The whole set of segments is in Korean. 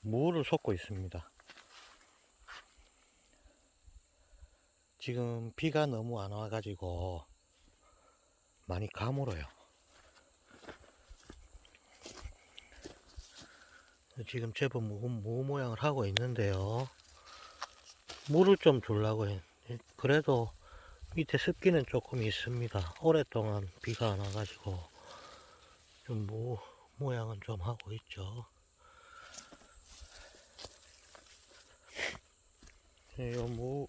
무를 솟고 있습니다. 지금 비가 너무 안 와가지고 많이 가물어요. 지금 제법 무 모양을 하고 있는데요. 물을 좀 주려고 해. 그래도 밑에 습기는 조금 있습니다. 오랫동안 비가 안 와가지고 좀 무 모양은 좀 하고 있죠. 이 무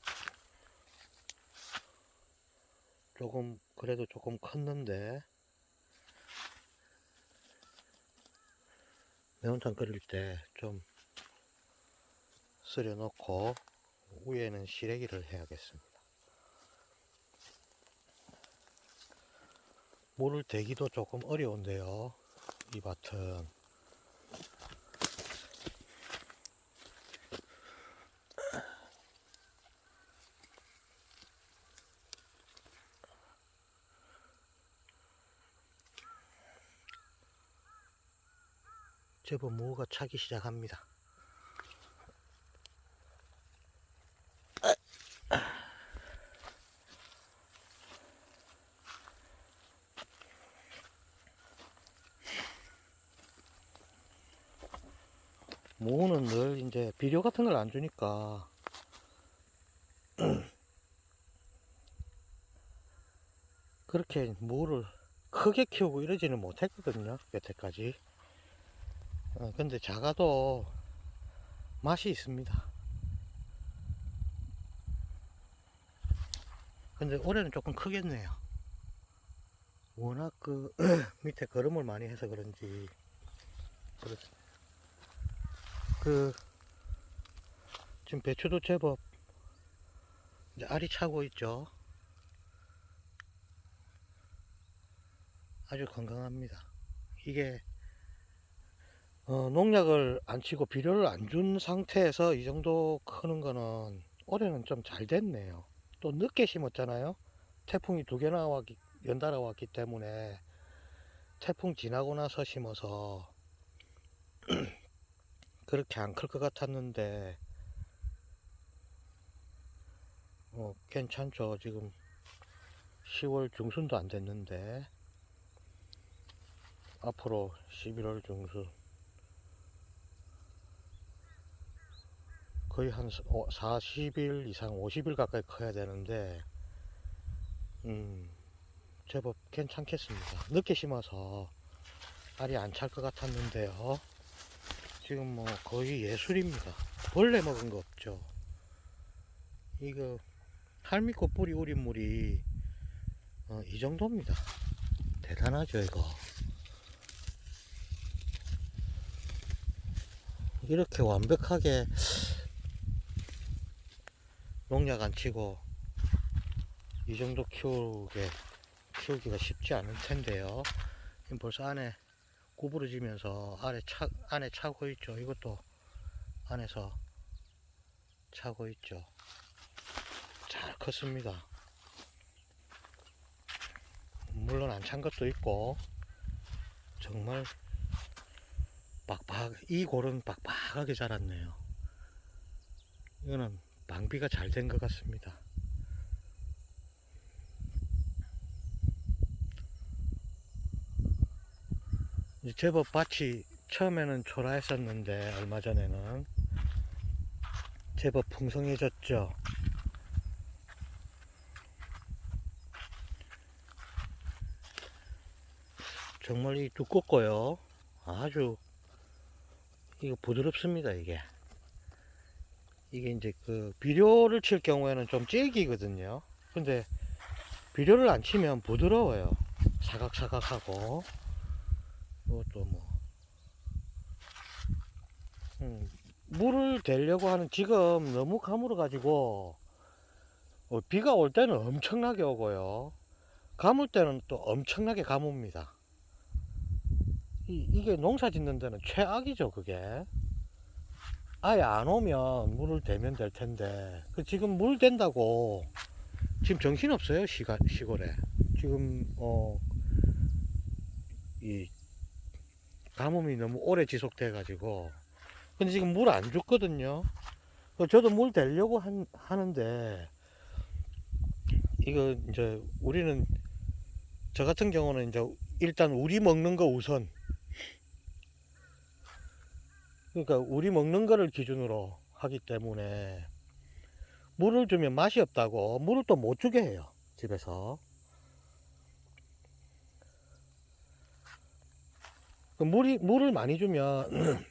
조금 그래도 조금 컸는데 매운탕 끓일 때 좀 썰어 놓고 위에는 시래기를 해야겠습니다. 물을 대기도 조금 어려운데요, 이 밭은. 제법 무가 차기 시작합니다. 무는 늘 이제 비료 같은 걸 안 주니까 그렇게 무를 크게 키우고 이러지는 못했거든요, 여태까지. 근데 작아도 맛이 있습니다. 근데 올해는 조금 크겠네요. 워낙 그 밑에 거름을 많이 해서 그런지 그렇습니다. 지금 배추도 제법 이제 알이 차고 있죠. 아주 건강합니다. 이게 농약을 안 치고 비료를 안 준 상태에서 이 정도 크는 거는 올해는 좀 잘 됐네요. 또 늦게 심었잖아요. 태풍이 두 개나 연달아 왔기 때문에 태풍 지나고 나서 심어서 그렇게 안 클 것 같았는데 괜찮죠. 지금 10월 중순도 안 됐는데 앞으로 11월 중순 거의 한 40일 이상 50일 가까이 커야 되는데 제법 괜찮겠습니다. 늦게 심어서 알이 안 찰 것 같았는데요. 지금 뭐 거의 예술입니다. 벌레 먹은 거 없죠. 이거 할미꽃 뿌리 우린 물이 이 정도입니다. 대단하죠 이거. 이렇게 완벽하게 농약 안 치고 이 정도 키우기가 쉽지 않을 텐데요. 지금 벌써 안에 구부러지면서 안에 차고 있죠. 이것도 안에서 차고 있죠. 잘 컸습니다. 물론 안 찬 것도 있고 정말 이 골은 빡빡하게 자랐네요. 이거는 방비가 잘 된 것 같습니다. 제법 밭이 처음에는 초라했었는데 얼마 전에는 제법 풍성해졌죠. 정말 이 두껍고요. 아주 이거 부드럽습니다. 이게 이제 그 비료를 칠 경우에는 좀 질기거든요. 근데 비료를 안 치면 부드러워요. 사각사각하고. 이것도 뭐 물을 대려고 하는 지금 너무 가물어 가지고 비가 올 때는 엄청나게 오고요. 가물 때는 또 엄청나게 가뭅니다. 이게 농사 짓는 데는 최악이죠. 그게 아예 안 오면 물을 대면 될 텐데 지금 물 된다고 지금 정신없어요. 시골에 지금 이 가뭄이 너무 오래 지속돼 가지고 근데 지금 물 안 줬거든요. 저도 물 대려고 하는데, 이거 이제 우리는, 저 같은 경우는 이제 일단 우리 먹는 거 우선, 그러니까 우리 먹는 거를 기준으로 하기 때문에 물을 주면 맛이 없다고 물을 또 못 주게 해요, 집에서. 물을 많이 주면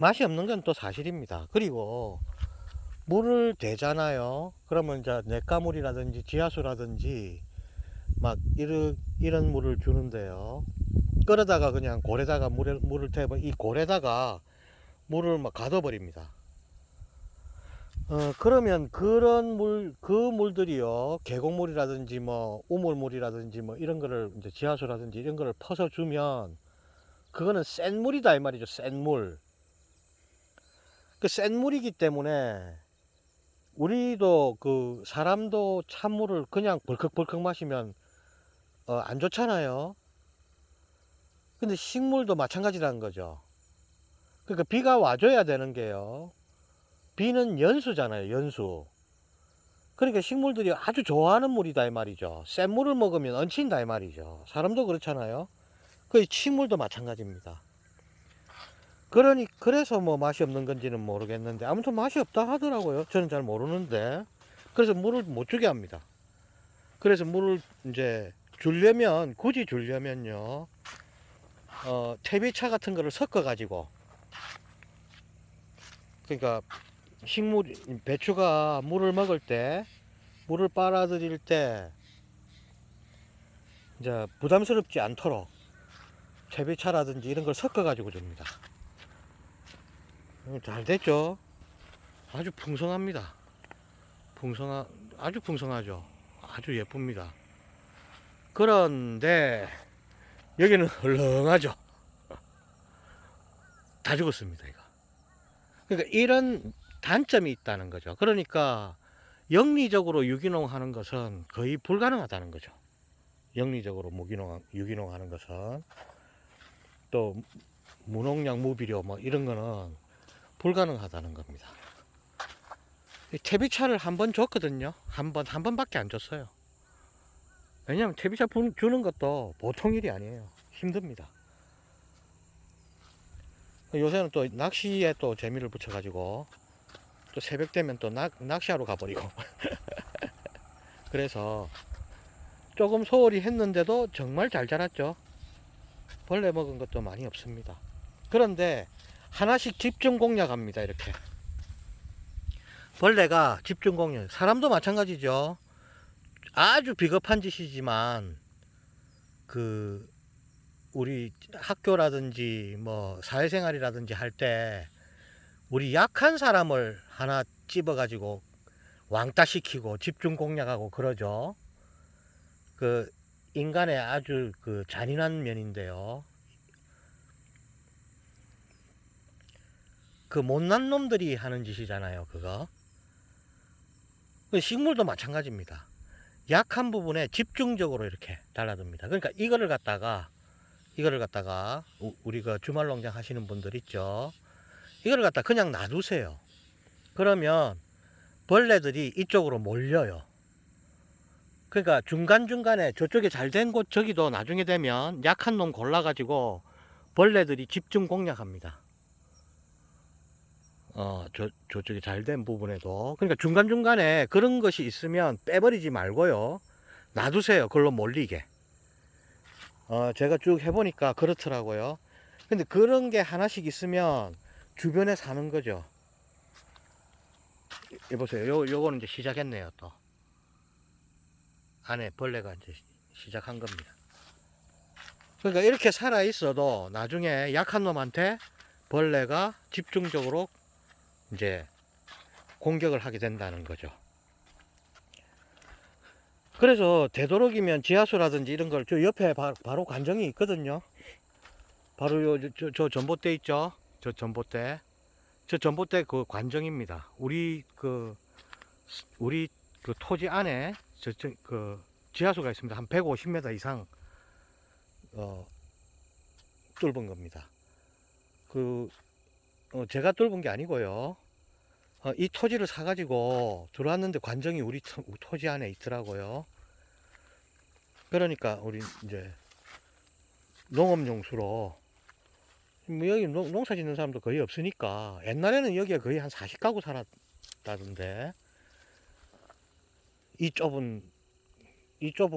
맛이 없는 건 또 사실입니다. 그리고 물을 대잖아요. 그러면 이제 냇가물이라든지 지하수라든지 막 이런 물을 주는데요. 끓여다가 그냥 고래다가 물을 태우면 이 고래다가 물을 막 가둬버립니다. 그러면 그 물들이요, 계곡물이라든지 뭐 우물물이라든지 뭐 이런 거를 이제 지하수라든지 이런 거를 퍼서 주면 그거는 센 물이다 이 말이죠. 센 물. 그 센 물이기 때문에 우리도 그 사람도 찬물을 그냥 벌컥벌컥 마시면 안 좋잖아요. 근데 식물도 마찬가지라는 거죠. 그러니까 비가 와줘야 되는 게요, 비는 연수잖아요, 연수. 그러니까 식물들이 아주 좋아하는 물이다 이 말이죠. 센 물을 먹으면 얹힌다 이 말이죠. 사람도 그렇잖아요. 그 식물도 마찬가지입니다. 그래서 뭐 맛이 없는 건지는 모르겠는데 아무튼 맛이 없다 하더라고요. 저는 잘 모르는데. 그래서 물을 못 주게 합니다. 그래서 물을 이제 굳이 주려면요, 퇴비차 같은 거를 섞어 가지고, 그러니까 배추가 물을 먹을 때, 물을 빨아들일 때 이제 부담스럽지 않도록 퇴비차라든지 이런 걸 섞어 가지고 줍니다. 잘 됐죠? 아주 풍성합니다. 아주 풍성하죠. 아주 예쁩니다. 그런데 여기는 헐렁하죠. 다 죽었습니다, 이거. 그러니까 이런 단점이 있다는 거죠. 그러니까 영리적으로 유기농 하는 것은 거의 불가능하다는 거죠. 영리적으로 유기농 하는 것은, 또 무농약 무비료 뭐 이런 거는 불가능하다는 겁니다. 퇴비차를 한 번 줬거든요. 한 번밖에 안 줬어요. 왜냐면 퇴비차 주는 것도 보통 일이 아니에요. 힘듭니다. 요새는 또 낚시에 또 재미를 붙여가지고 또 새벽 되면 또 낚시하러 가버리고 그래서 조금 소홀히 했는데도 정말 잘 자랐죠. 벌레 먹은 것도 많이 없습니다. 그런데 하나씩 집중 공략합니다. 이렇게 벌레가 집중 공략, 사람도 마찬가지죠. 아주 비겁한 짓이지만 그 우리 학교라든지 뭐 사회생활이라든지 할 때 우리 약한 사람을 하나 집어 가지고 왕따 시키고 집중 공략하고 그러죠. 그 인간의 아주 그 잔인한 면인데요. 그 못난 놈들이 하는 짓이잖아요, 그거. 식물도 마찬가지입니다. 약한 부분에 집중적으로 이렇게 달라듭니다. 그러니까 이거를 갖다가 우리 그 주말 농장 하시는 분들 있죠. 이거를 갖다 그냥 놔두세요. 그러면 벌레들이 이쪽으로 몰려요. 그러니까 중간중간에 저쪽에 잘 된 곳 저기도 나중에 되면 약한 놈 골라가지고 벌레들이 집중 공략합니다. 저쪽에 잘 된 부분에도. 그러니까 중간중간에 그런 것이 있으면 빼버리지 말고요, 놔두세요. 그걸로 몰리게. 제가 쭉 해보니까 그렇더라고요. 근데 그런 게 하나씩 있으면 주변에 사는 거죠. 여보세요. 요거는 이제 시작했네요. 또 안에 벌레가 이제 시작한 겁니다. 그러니까 이렇게 살아 있어도 나중에 약한 놈한테 벌레가 집중적으로 이제 공격을 하게 된다는 거죠. 그래서 되도록이면 지하수라든지 이런 걸, 저 옆에 바로 관정이 있거든요. 바로 저 전봇대 있죠. 저 전봇대 그 관정입니다. 우리 그 토지 안에 그 지하수가 있습니다. 한 150m 이상 뚫은 겁니다. 그 제가 뚫은 게 아니고요. 이 토지를 사가지고 들어왔는데 관정이 우리 토지 안에 있더라고요. 그러니까 우리 이제 농업용수로 뭐 여기 농사 짓는 사람도 거의 없으니까 옛날에는 여기에 거의 한 40가구 살았다던데 이 좁은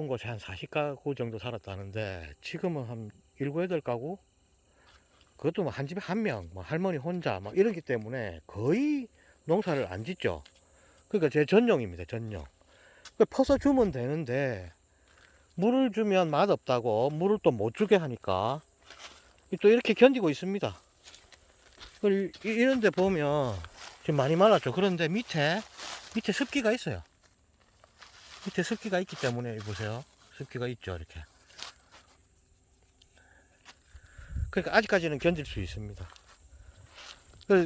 곳에 한 40가구 정도 살았다는데 지금은 한 7, 8가구? 그것도 뭐 한 집에 한 명, 뭐 할머니 혼자 막 이러기 때문에 거의 농사를 안 짓죠. 그러니까 제 전용입니다, 전용. 퍼서 주면 되는데 물을 주면 맛없다고 물을 또 못 주게 하니까 또 이렇게 견디고 있습니다. 이런 데 보면 지금 많이 말랐죠. 그런데 밑에 습기가 있어요. 밑에 습기가 있기 때문에 보세요. 습기가 있죠, 이렇게. 그러니까 아직까지는 견딜 수 있습니다.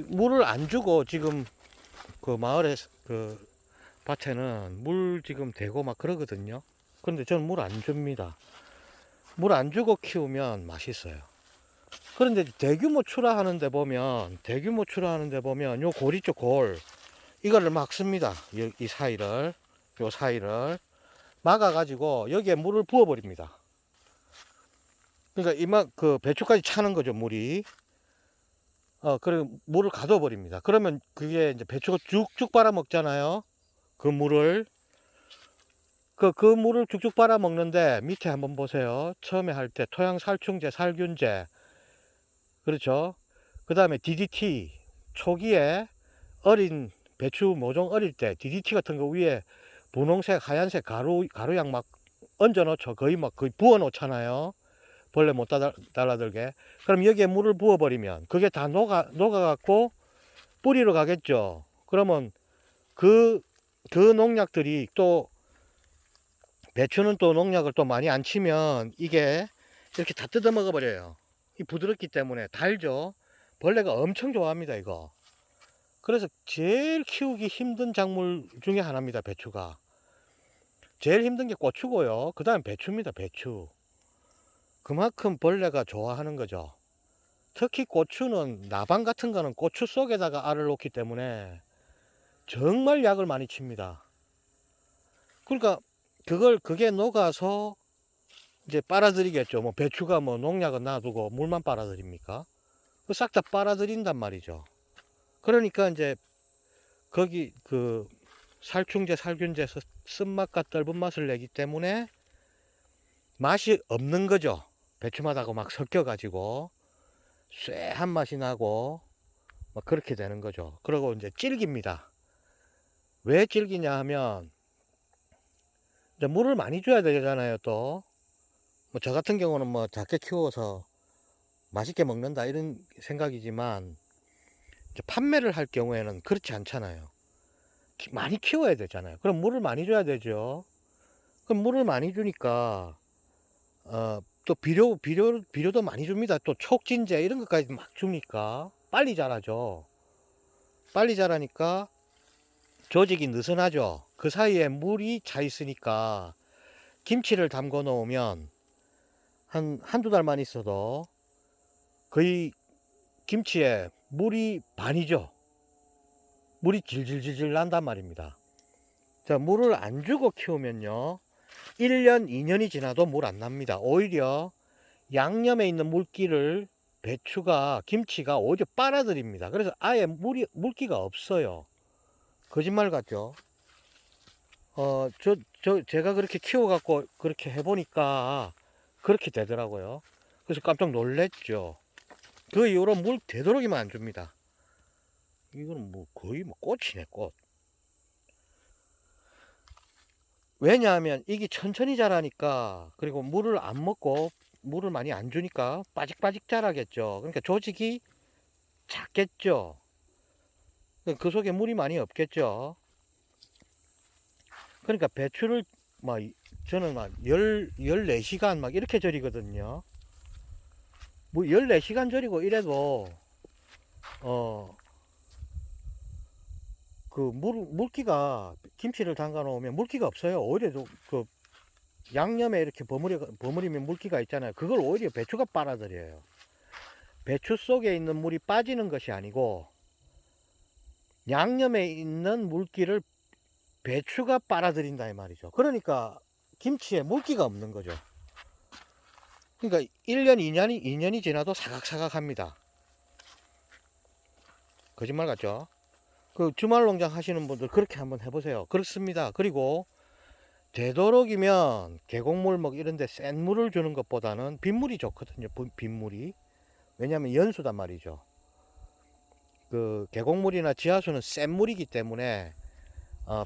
물을 안 주고 지금 그 마을에 그 밭에는 물 지금 대고 막 그러거든요. 그런데 저는 물 안 줍니다. 물 안 주고 키우면 맛있어요. 그런데 대규모 출하하는 데 보면 요 골 있죠, 골. 이거를 막습니다. 이 사이를, 요 사이를 막아가지고 여기에 물을 부어버립니다. 그러니까 그 배추까지 차는 거죠, 물이. 그리고 물을 가둬버립니다. 그러면 그게 이제 배추가 쭉쭉 빨아먹잖아요. 그 물을. 그 물을 쭉쭉 빨아먹는데 밑에 한번 보세요. 처음에 할 때 토양 살충제, 살균제. 그렇죠. 그 다음에 DDT. 초기에 어린 배추 모종 어릴 때 DDT 같은 거 위에 분홍색, 하얀색 가루약 막 얹어 놓죠. 거의 부어 놓잖아요. 벌레 못 달라들게. 그럼 여기에 물을 부어버리면 그게 다 녹아갖고 뿌리로 가겠죠. 그러면 그 농약들이 또 배추는 또 농약을 또 많이 안 치면 이게 이렇게 다 뜯어 먹어버려요. 이 부드럽기 때문에 달죠. 벌레가 엄청 좋아합니다, 이거. 그래서 제일 키우기 힘든 작물 중에 하나입니다, 배추가. 제일 힘든 게 고추고요. 그 다음 배추입니다, 배추. 그만큼 벌레가 좋아하는 거죠. 특히 고추는 나방 같은 거는 고추 속에다가 알을 놓기 때문에 정말 약을 많이 칩니다. 그러니까 그게 녹아서 이제 빨아들이겠죠. 뭐 배추가 뭐 농약은 놔두고 물만 빨아들입니까? 싹 다 빨아들인단 말이죠. 그러니까 이제 거기 그 살충제, 살균제 쓴맛과 떫은 맛을 내기 때문에 맛이 없는 거죠. 배추맛하고 막 섞여가지고 쇠한 맛이 나고 막 그렇게 되는 거죠. 그리고 이제 질깁니다. 왜 질기냐 하면 이제 물을 많이 줘야 되잖아요. 또 뭐 저 같은 경우는 뭐 작게 키워서 맛있게 먹는다 이런 생각이지만 이제 판매를 할 경우에는 그렇지 않잖아요. 많이 키워야 되잖아요. 그럼 물을 많이 줘야 되죠. 그럼 물을 많이 주니까 또 비료도 많이 줍니다. 또 촉진제 이런 것까지 막 주니까 빨리 자라죠. 빨리 자라니까 조직이 느슨하죠. 그 사이에 물이 차 있으니까 김치를 담궈 놓으면 한두 달만 있어도 거의 김치에 물이 반이죠. 물이 질질질질 난단 말입니다. 자, 물을 안 주고 키우면요 1년 2년이 지나도 물 안 납니다. 오히려 양념에 있는 물기를 김치가 오히려 빨아들입니다. 그래서 아예 물기가 없어요. 거짓말 같죠? 제가 그렇게 키워갖고 그렇게 해보니까 그렇게 되더라고요. 그래서 깜짝 놀랬죠. 그 이후로 물 되도록이면 안 줍니다. 이거는 뭐 거의 뭐 꽃이네, 꽃. 왜냐하면 이게 천천히 자라니까, 그리고 물을 안 먹고 물을 많이 안 주니까 빠직빠직 자라겠죠. 그러니까 조직이 작겠죠. 그 속에 물이 많이 없겠죠. 그러니까 배추를 막 저는 막 14시간 막 이렇게 절이거든요. 뭐 14시간 절이고 이래도 그 물기가 김치를 담가 놓으면 물기가 없어요. 오히려 그 양념에 이렇게 버무리면 물기가 있잖아요. 그걸 오히려 배추가 빨아들여요. 배추 속에 있는 물이 빠지는 것이 아니고 양념에 있는 물기를 배추가 빨아들인다 이 말이죠. 그러니까 김치에 물기가 없는 거죠. 그러니까 1년, 2년이 지나도 사각사각합니다. 거짓말 같죠? 그 주말 농장 하시는 분들 그렇게 한번 해보세요. 그렇습니다. 그리고 되도록이면 계곡물 뭐 이런 데 센 물을 주는 것보다는 빗물이 좋거든요. 빗물이. 왜냐하면 연수단 말이죠. 그 계곡물이나 지하수는 센 물이기 때문에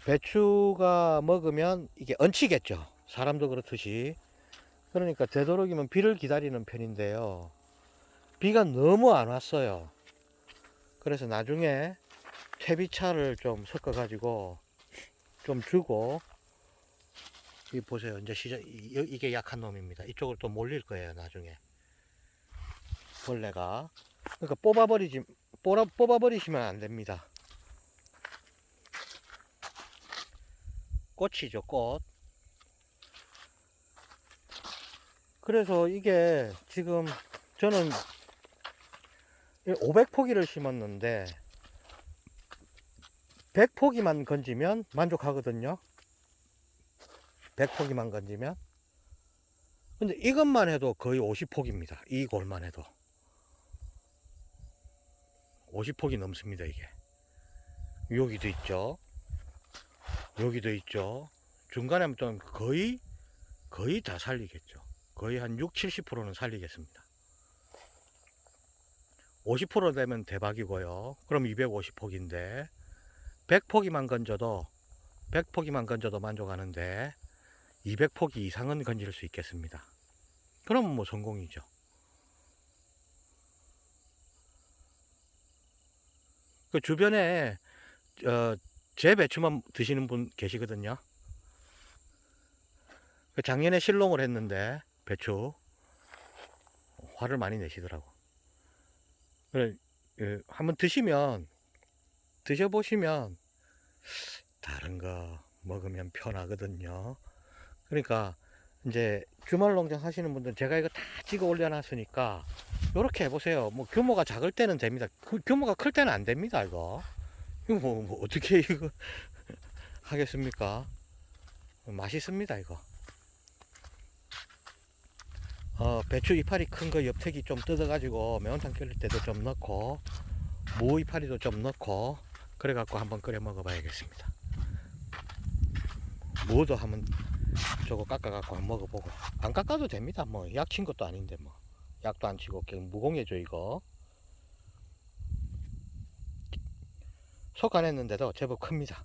배추가 먹으면 이게 얹히겠죠. 사람도 그렇듯이. 그러니까 되도록이면 비를 기다리는 편인데요. 비가 너무 안 왔어요. 그래서 나중에 퇴비차를 좀 섞어 가지고 좀 주고, 이 보세요. 이제 이게 약한 놈입니다. 이쪽으로 또 몰릴 거예요. 나중에 벌레가. 그러니까 뽑아버리시면 안 됩니다. 꽃이죠, 꽃. 그래서 이게 지금 저는 500포기를 심었는데 100포기만 건지면 만족하거든요. 100포기만 건지면. 근데 이것만 해도 거의 50포기입니다. 이 골만 해도 50포기 넘습니다. 이게 여기도 있죠, 여기도 있죠. 중간에 또 거의 다 살리겠죠. 거의 한 60-70%는 살리겠습니다. 50% 되면 대박이고요. 그럼 250포기인데 100포기만 건져도 만족하는데 200포기 이상은 건질 수 있겠습니다. 그럼 뭐 성공이죠. 그 주변에 제 배추만 드시는 분 계시거든요. 그 작년에 실농을 했는데 배추 화를 많이 내시더라고. 그래, 한번 드셔보시면 다른 거 먹으면 편하거든요. 그러니까 이제 주말 농장 하시는 분들은 제가 이거 다 찍어 올려놨으니까 이렇게 해보세요. 뭐 규모가 작을 때는 됩니다. 규모가 클 때는 안 됩니다. 이거 뭐 어떻게 이거 하겠습니까? 맛있습니다 이거. 배추 이파리 큰 거 옆태기 좀 뜯어가지고 매운탕 끓일 때도 좀 넣고 무 이파리도 좀 넣고 그래갖고 한번 끓여 먹어봐야겠습니다. 무도 한번 저거 깎아갖고 한번 먹어보고. 안 깎아도 됩니다. 뭐 약 친 것도 아닌데 뭐 약도 안 치고 그냥 무공해줘 이거. 속 안 했는데도 제법 큽니다.